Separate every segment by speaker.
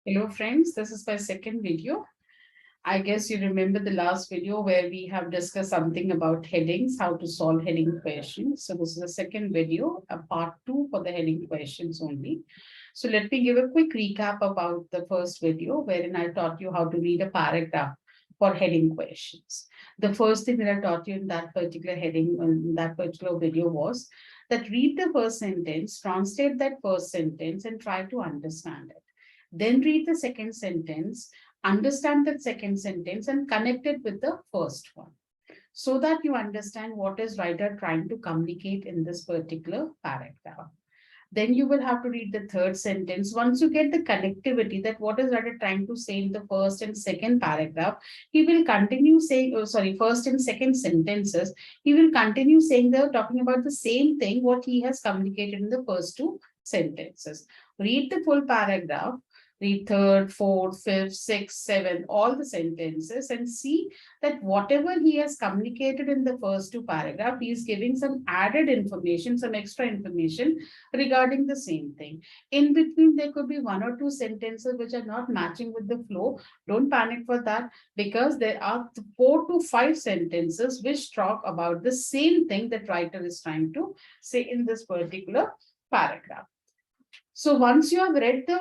Speaker 1: Hello friends, this is my second video. I guess you remember the last video where we have discussed something about headings, how to solve heading questions. So this is the second video, a part 2 for the heading questions only. So let me give a quick recap about the first video wherein I taught you how to read a paragraph for heading questions. The first thing that I taught you in that particular heading, in that particular video was that read the first sentence, translate that first sentence and try to understand it. Then read the second sentence, understand that second sentence and connect it with the first one so that you understand what is writer trying to communicate in this particular paragraph. Then you will have to read the third sentence. Once you get the connectivity that what is writer trying to say in the first and second paragraph, he will continue saying, first and second sentences, he will continue saying they're talking about the same thing, what he has communicated in the first two sentences. Read the full paragraph, read third, fourth, fifth, sixth, seventh, all the sentences and see that whatever he has communicated in the first two paragraphs, he is giving some added information, some extra information regarding the same thing. In between, there could be one or two sentences which are not matching with the flow. Don't panic for that because there are 4 to 5 sentences which talk about the same thing that writer is trying to say in this particular paragraph. So once you have read the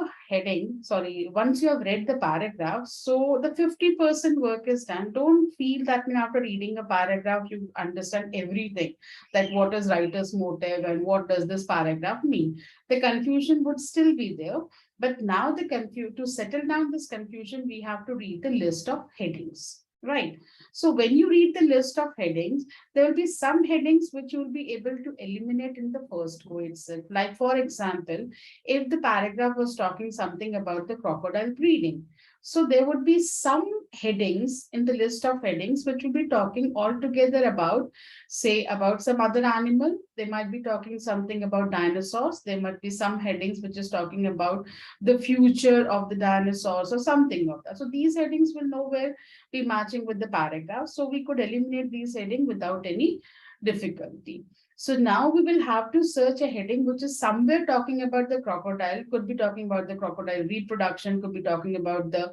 Speaker 1: once you have read the paragraph, so the 50% work is done. Don't feel that after reading a paragraph, you understand everything, that what is writer's motive and what does this paragraph mean. The confusion would still be there, but now to settle down this confusion, we have to read the list of headings. Right. So when you read the list of headings, there will be some headings which you will be able to eliminate in the first go itself. Like for example, if the paragraph was talking something about the crocodile breeding. So there would be some headings in the list of headings which will be talking altogether about, say, about some other animal. They might be talking something about dinosaurs. There might be some headings which is talking about the future of the dinosaurs or something of that. So these headings will nowhere be matching with the paragraph. So we could eliminate these headings without any difficulty. So now we will have to search a heading which is somewhere talking about the crocodile, could be talking about the crocodile reproduction, could be talking about the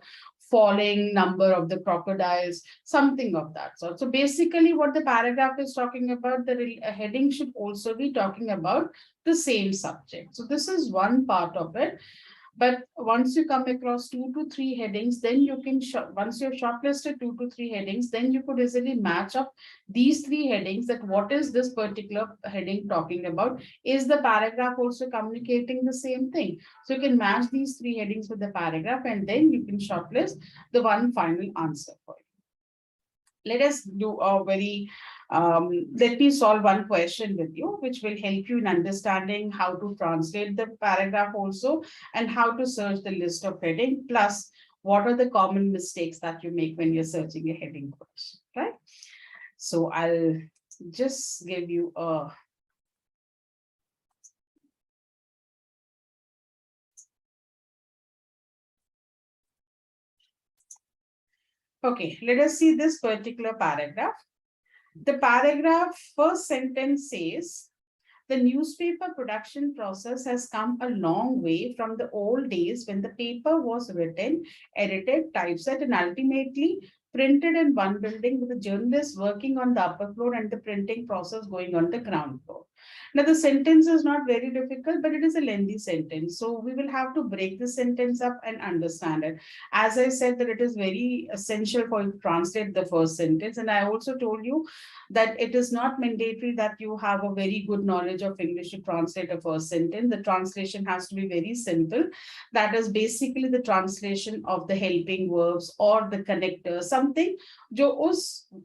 Speaker 1: falling number of the crocodiles, something of that sort. So basically what the paragraph is talking about, the heading should also be talking about the same subject. So this is one part of it. But once you come across 2 to 3 headings, then you can, once you've shortlisted 2 to 3 headings, then you could easily match up these 3 headings, that what is this particular heading talking about? Is the paragraph also communicating the same thing? So you can match these 3 headings with the paragraph and then you can shortlist the one final answer for it. Let us do a let me solve one question with you, which will help you in understanding how to translate the paragraph also and how to search the list of heading, plus what are the common mistakes that you make when you're searching a heading question, right? So I'll just give you a okay, let us see this particular paragraph. The paragraph first sentence says, the newspaper production process has come a long way from the old days when the paper was written, edited, typeset, and ultimately printed in one building with the journalists working on the upper floor and the printing process going on the ground floor. Now, the sentence is not very difficult, but it is a lengthy sentence. So we will have to break the sentence up and understand it. As I said, that it is very essential for you to translate the first sentence. And I also told you that it is not mandatory that you have a very good knowledge of English to translate a first sentence. The translation has to be very simple. That is basically the translation of the helping verbs or the connector, something जो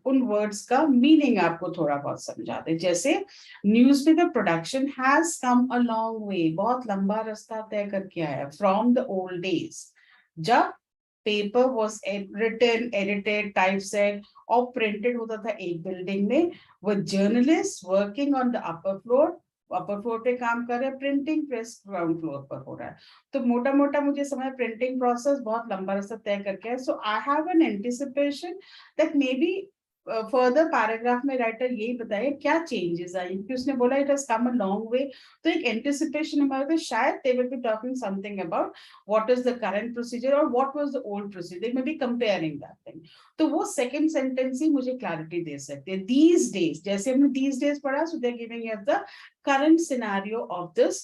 Speaker 1: उन words का meaning आपको थोड़ा बहुत समझा दे. जैसे newspaper production has come a long way, बहुत लंबा रास्ता तय करके आया from the old days. जब paper was written, edited, typeset और प्रिंटेड होता था एक बिल्डिंग में, with journalist working on the upper floor पे काम कर रहे हैं, प्रिंटिंग प्रेस ग्राउंड फ्लोर पर हो रहा है. तो मोटा मोटा मुझे समझ, प्रिंटिंग प्रोसेस बहुत लंबा रास्ता तय करके है. So I have an anticipation that may be further paragraph में राइटर यही बताया क्या चेंजेस आई, क्योंकि उसने बोला it has come a long way, तो एक एंटिसिपेशन हमारे था शायद they will be talking something about what is the current procedure और what was the old procedure, may be comparing that thing. तो वो सेकंड सेंटेंस ही मुझे क्लैरिटी दे सकते हैं। दीज डेज, जैसे हमने दीज डेज पढ़ा, so they are giving us the current scenario of this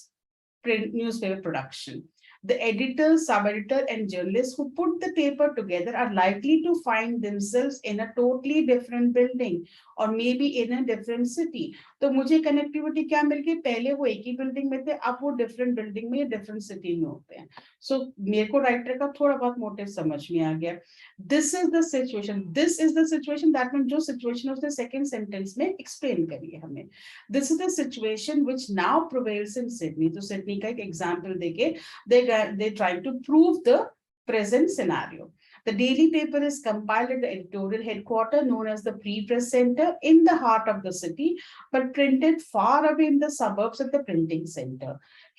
Speaker 1: print newspaper production. The editor, sub-editor, and journalists who put the paper together are likely to find themselves in a totally different building or maybe in a different city. तो मुझे connectivity क्या मिल गई, पहले वो एक ही building में थे, अब वो डिफरेंट बिल्डिंग में, डिफरेंट सिटी में होते हैं। सो मेरे को राइटर का थोड़ा बहुत मोटिव समझ में आ गया। This is the situation, this is the situation, that mean जो सिचुएशन उसने सेकंड सेंटेंस में एक्सप्लेन करी है हमें। This is the situation which now prevails in Sydney. तो सिडनी का एक एग्जांपल देके they trying to prove the present scenario. The daily paper is compiled at the editorial headquarters known as the pre-press center in the heart of the city, but printed far away in the suburbs at the printing center.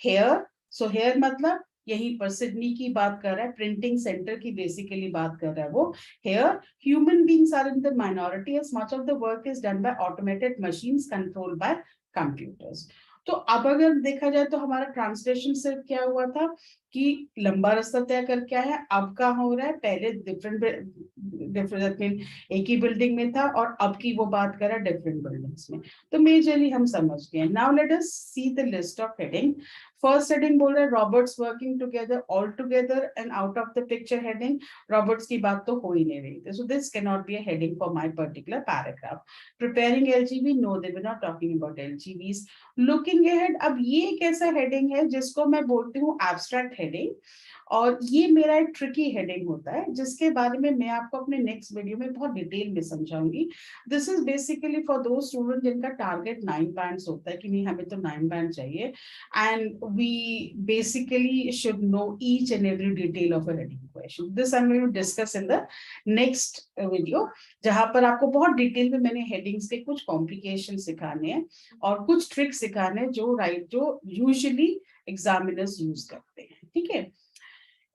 Speaker 1: Here, so here मतलब यहीं पर Sydney की बात कर रहा है, printing centre की basically बात कर रहा है वो। Here, human beings are in the minority as much of the work is done by automated machines controlled by computers. तो अब अगर देखा जाए तो हमारा ट्रांसलेशन सिर्फ क्या हुआ था कि लंबा रास्ता तय करके आया, अब का हो रहा है, पहले डिफरेंट मीन एक ही बिल्डिंग में था और अब की वो बात कर रहा है डिफरेंट बिल्डिंग्स में। तो मेजरली हम समझ गए। Now let us see the list of heading. First heading बोल रहा है Roberts working together, all together and out of the picture heading. Roberts की बात तो हो ही नहीं रही थी, so this can not be a heading for my particular paragraph. Preparing LGB, no they were not talking about LGBs. Looking ahead, अब ये एक ऐसा हेडिंग है जिसको मैं बोलती हूँ एब्स्ट्रैक्ट हेडिंग, और ये मेरा एक ट्रिकी हेडिंग होता है जिसके बारे में मैं आपको अपने नेक्स्ट वीडियो में बहुत डिटेल में समझाऊंगी। दिस इज बेसिकली फॉर दो स्टूडेंट जिनका टारगेट 9 बैंड्स होता है कि नहीं हमें तो 9 बैंड चाहिए, and we basically should know each and every detail of a heading question. This I am going to discuss in the next video, जहां पर आपको बहुत डिटेल में मैंने हेडिंग्स के कुछ कॉम्प्लिकेशन सिखाने हैं और कुछ ट्रिक्स सिखाने जो यूजुअली एग्जामिनर्स यूज करते हैं। ठीक है,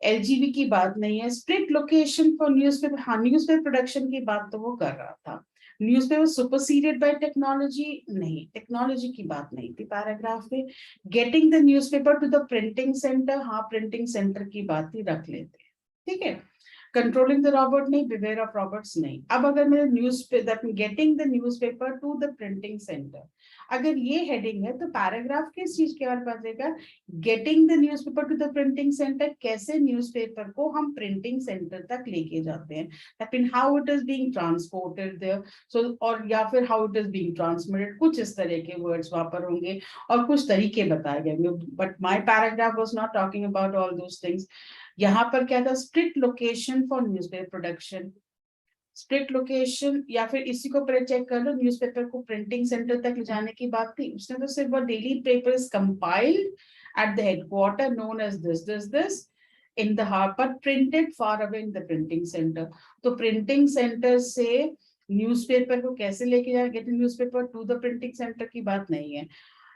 Speaker 1: एलजीबी की बात नहीं है। स्प्लिट लोकेशन फॉर न्यूज़पेपर, हाँ न्यूज़पेपर प्रोडक्शन की बात तो वो कर रहा था। न्यूज़पेपर सुपरसीडेड बाय टेक्नोलॉजी, नहीं टेक्नोलॉजी की बात नहीं थी पैराग्राफ में। Getting the newspaper to the printing centre, हाँ प्रिंटिंग सेंटर की बात ही रख लेते हैं। ठीक है, कंट्रोलिंग द रॉबर्ट नहीं, बिवेयर ऑफ रॉबर्ट्स नहीं। अब अगर मैं newspaper, getting the newspaper to the printing centre, अगर ये हेडिंग है तो पैराग्राफ किस चीज के बारे में बचेगा, getting the newspaper to the printing centre, कैसे न्यूज़पेपर को हम प्रिंटिंग सेंटर तक लेके जाते हैं, that mean how it is being transported there, so और या फिर how it is being transmitted, कुछ इस तरह के वर्ड्स वहां पर होंगे और कुछ तरीके बताए गए होंगे, but my paragraph was not talking about all those things. यहाँ पर क्या था, split location for newspaper production, split location, या फिर इसी को पहले चेक कर लो, न्यूज़पेपर को प्रिंटिंग सेंटर तक ले जाने की बात थी, उसने तो सिर्फ daily paper is compiled at the headquarter known as this in the harper printed far away in the printing centre. तो प्रिंटिंग सेंटर से न्यूज़पेपर को कैसे लेके जाए, get newspaper to the printing centre की बात नहीं है।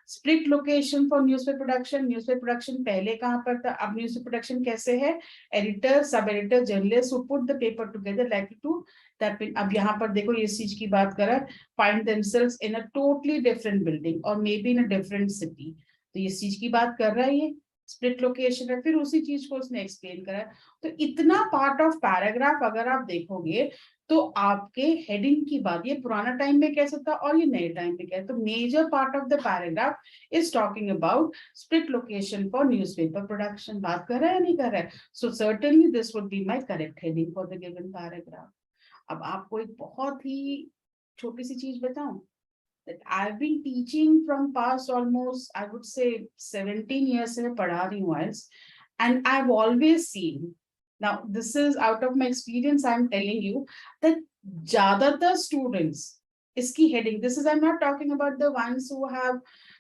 Speaker 1: Split location for newspaper production, newspaper production पहले कहां पर था, अब न्यूज़पेपर प्रोडक्शन कैसे है, editor, sub editor, journalist who put the paper together like to that mean, अब यहाँ पर देखो ये चीज की बात कर रहा है, find themselves in a totally different building और may be in a different city, तो ये चीज की बात कर रहा है ये स्प्लिट लोकेशन है, फिर उसी चीज को उसने एक्सप्लेन करा है। तो इतना पार्ट ऑफ पैराग्राफ अगर आप देखोगे तो आपके हेडिंग की बात, ये पुराना टाइम में कैसा था और ये नए टाइम में क्या है, तो major part of the paragraph is talking about split location for newspaper production. बात कर रहा है या नहीं कर रहा है, so certainly this would be my correct heading for the given paragraph. अब आपको एक बहुत ही छोटी सी चीज बताऊं, that I've been teaching from past almost I would say 17 years से मैं पढ़ा रही हूँ IELTS, and I've always seen, now this is out of my experience I'm telling you, that ज़्यादातर students इसकी heading, this is I'm not talking about the ones who have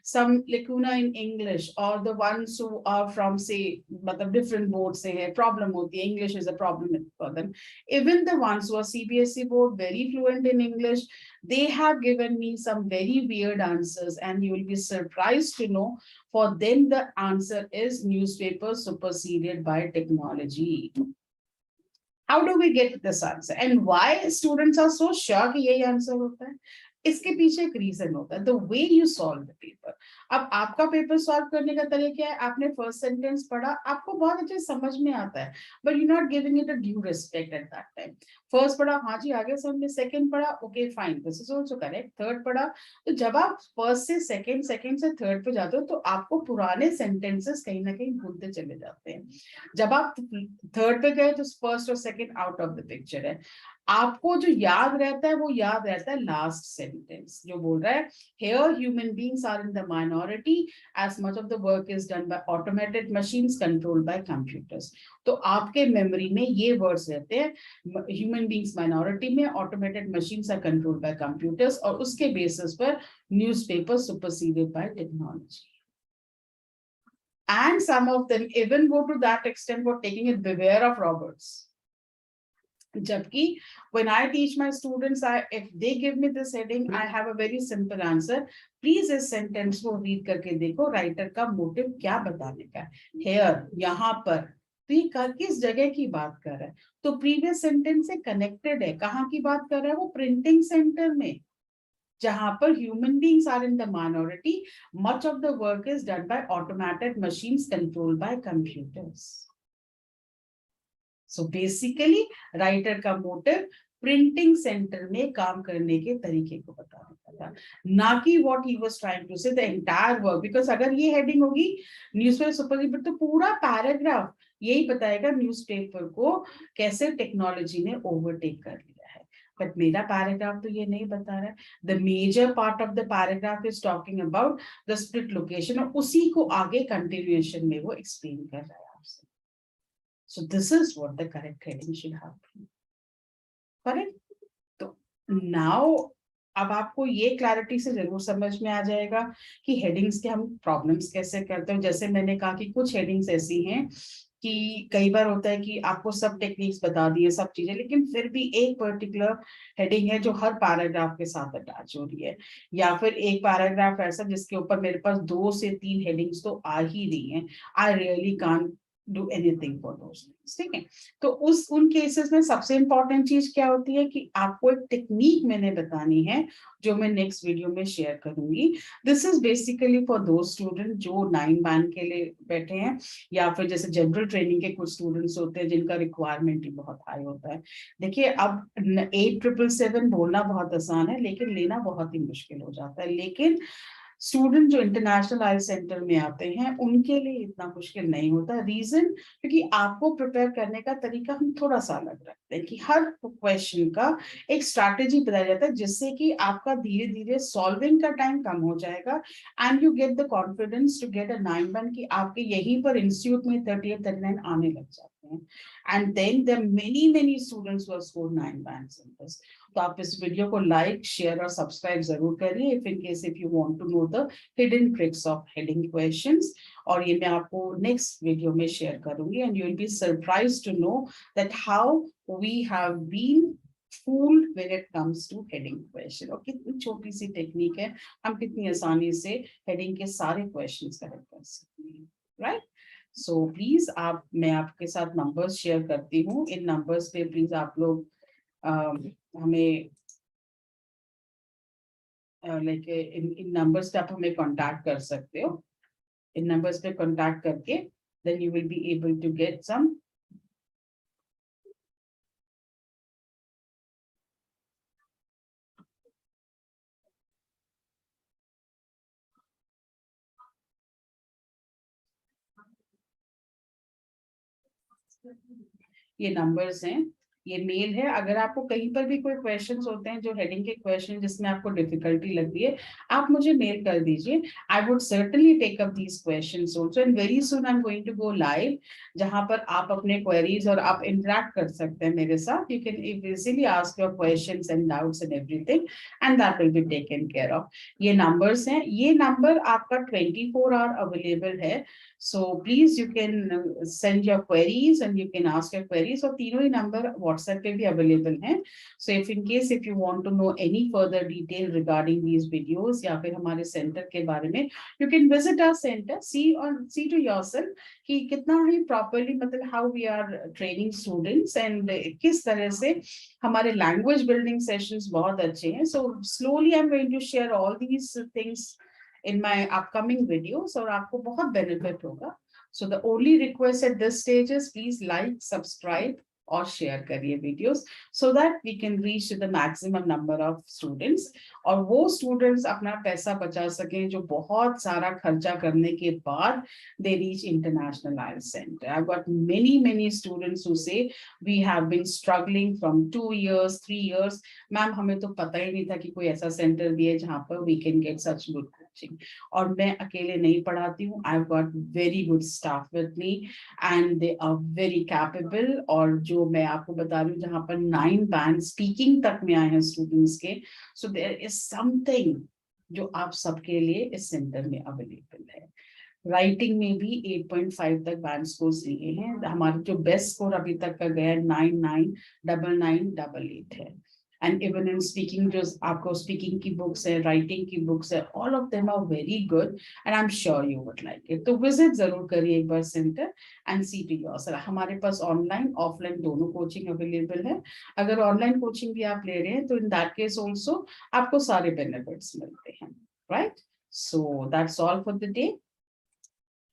Speaker 1: some lacuna in English or the ones who are from say मतलब different board से है, problem होती है, English is a problem for them, even the ones who are CBSE board very fluent in English, they have given me some very weird answers and you will be surprised to know for them the answer is newspaper superseded by technology. How do we get this answer and why students are so sure कि यही answer होता है? इसके पीछे एक reason होता है, the way you solve the paper. अब आपका पेपर सॉल्व करने का तरीका है, आपने फर्स्ट सेंटेंस पढ़ा, आपको बहुत अच्छे समझ में आता है, but you not giving it a due respect at that time. First पढ़ा, हाँ जी आगे समझ में, सेकंड पढ़ा, okay fine this is also correct, third पढ़ा। तो जब आप फर्स्ट से सेकंड, सेकंड से थर्ड पे जाते हो तो आपको पुराने सेंटेंसेस कहीं ना कहीं भूलते चले जाते हैं। जब आप थर्ड पे गए तो फर्स्ट और second out of the picture है। आपको जो याद रहता है वो याद रहता है लास्ट सेंटेंस जो बोल रहा है, here human beings are in the minority as much of the work is done by automated machines controlled by computers। तो आपके मेमोरी में ये वर्ड्स रहते हैं, ह्यूमन बींग्स माइनॉरिटी में, automated machines are controlled by computers, और उसके basis पर newspaper superseded by technology. And some of them even go to that extent for taking it beware of robots। जबकि when I teach my students, if they give me this heading, I have a very simple answer। Please इस sentence को read करके देखो, writer का motive क्या बताने का है। हेयर, यहाँ पर, तो ये किस जगह की बात कर रहा है? तो प्रीवियस सेंटेंस से कनेक्टेड है। कहाँ की बात कर रहा है वो? प्रिंटिंग सेंटर में, जहां पर human beings are in the minority, much of the work is done by automated machines controlled by computers. So basically writer का मोटिव प्रिंटिंग सेंटर में काम करने के तरीके को बताने का था, ना कि what he was trying to say the entire work. Because अगर ये हेडिंग होगी न्यूज़पेपर सुपर, तो पूरा पैराग्राफ यही बताएगा न्यूज़पेपर को कैसे टेक्नोलॉजी ने ओवरटेक कर लिया है। बट मेरा पैराग्राफ तो ये नहीं बता रहा है। The major part of the paragraph is talking about the split location, और उसी को आगे कंटिन्यूएशन में वो एक्सप्लेन कर रहा है आपसे। So this is what the correct heading should have been. Correct? तो now अब आपको ये क्लैरिटी से जरूर समझ में आ जाएगा कि हेडिंग्स के हम प्रॉब्लम्स कैसे करते हैं। जैसे मैंने कहा कि कुछ हेडिंग्स ऐसी हैं कि कई बार होता है कि आपको सब टेक्निक्स बता दिए, सब चीजें, लेकिन फिर भी एक पर्टिकुलर हेडिंग है जो हर पैराग्राफ के साथ अटैच हो रही है, या फिर एक पैराग्राफ ऐसा जिसके ऊपर मेरे पास 2 से 3 हेडिंग्स तो आ ही रही हैं। I really can't do anything for those things। ठीक है, तो उन केसेस में सबसे इंपॉर्टेंट चीज क्या होती है कि आपको एक टेक्निक मैंने बतानी है जो मैं नेक्स्ट वीडियो में शेयर करूंगी। दिस इज बेसिकली फॉर दो स्टूडेंट जो 9 बैंड के लिए बैठे हैं, या फिर जैसे जनरल ट्रेनिंग के कुछ स्टूडेंट्स होते हैं जिनका रिक्वायरमेंट ही बहुत हाई होता है। देखिए अब 8777 बोलना बहुत आसान है लेकिन लेना बहुत ही मुश्किल हो जाता है। लेकिन स्टूडेंट जो इंटरनेशनल आइल सेंटर में आते हैं उनके लिए इतना मुश्किल नहीं होता। रीजन क्योंकि आपको प्रिपेयर करने का तरीका हम थोड़ा सा अलग रखते हैं कि हर क्वेश्चन का एक स्ट्रैटेजी बताया जाता है जिससे कि आपका धीरे धीरे सॉल्विंग का टाइम कम हो जाएगा and you get the confidence to get a 9 की आपके यहीं पर इंस्टीट्यूट में 38 39 आने लग जाते हैं। And then there many students who have scored 9 bands in this. तो आप इस वीडियो को लाइक, शेयर और सब्सक्राइब जरूर करिए if you want to know the hidden tricks of heading questions. और ये मैं आपको नेक्स्ट वीडियो में शेयर करूंगी and you will be surprised to know that how we have been fooled when it comes to heading question। और कितनी छोटी सी technique है, हम कितनी आसानी से हेडिंग के सारे क्वेश्चंस करेक्ट कर सकते हैं, राइट। सो प्लीज मैं आपके साथ नंबर्स शेयर करती हूँ। इन नंबर्स पे प्लीज आप लोग हमें लाइक इन नंबर्स पे आप हमें कांटेक्ट कर सकते हो। इन नंबर्स पे कांटेक्ट करके then you will be able to get some ये नंबर्स हैं, ये मेल है। अगर आपको कहीं पर भी कोई क्वेश्चंस होते हैं जो हेडिंग के क्वेश्चन जिसमें आपको डिफिकल्टी लगती है, आप मुझे मेल कर दीजिए। I would certainly take up these questions also and very soon I am going to go live, जहां पर आप अपने क्वेरीज और आप इंटरेक्ट कर सकते हैं मेरे साथ। You can easily ask your questions and doubts and everything and that will be taken care of. ये नंबर्स हैं, ये नंबर आपका 24 आवर अवेलेबल है। So please you can send your queries and you can ask your queries, और तीनों ही number WhatsApp पे भी available हैं. So if in case if you want to know any further detail regarding these videos या फिर हमारे centre के बारे में, you can visit our center, see to yourself कि कितना ही properly मतलब how we are training students and किस तरह से हमारे language building sessions बहुत अच्छे हैं. So slowly I'm going to share all these things in my upcoming videos और आपको बहुत benefit होगा. So the only request at this stage is please like, subscribe और शेयर करिए videos so that we can reach to the maximum number of students और वो students अपना पैसा बचा सकें जो बहुत सारा खर्चा करने के बाद they reach international IELTS center. I've got many students who say we have been struggling from 2 years, 3 years. Ma'am हमें तो पता ही नहीं था कि कोई ऐसा सेंटर भी है जहाँ पर we can get such good coaching. और मैं अकेले नहीं पढ़ाती हूँ. I've got very good staff with me and they are very capable. और जो मैं आपको बता रही हूँ जहाँ पर 9 बैंड स्पीकिंग तक में आए हैं स्टूडेंट्स के. सो देयर इज समथिंग जो आप सबके लिए इस सेंटर में अवेलेबल है. राइटिंग में भी 8.5 तक बैंड स्कोर्स लिए हैं. हमारे जो बेस्ट स्कोर अभी तक का गया 999988 है. And even in speaking, just आपको speaking की books है, writing की books है, all of them are very good, and I'm sure you would like it. तो visit जरूर करिए एक बार center and see to yourself. हमारे पास online, offline दोनों coaching available है. अगर online coaching भी आप ले रहे हैं, तो in that case also आपको सारे benefits मिलते हैं, right? So that's all for the day,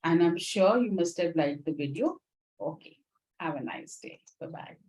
Speaker 1: and I'm sure you must have liked the video. Okay, have a nice day. Bye bye.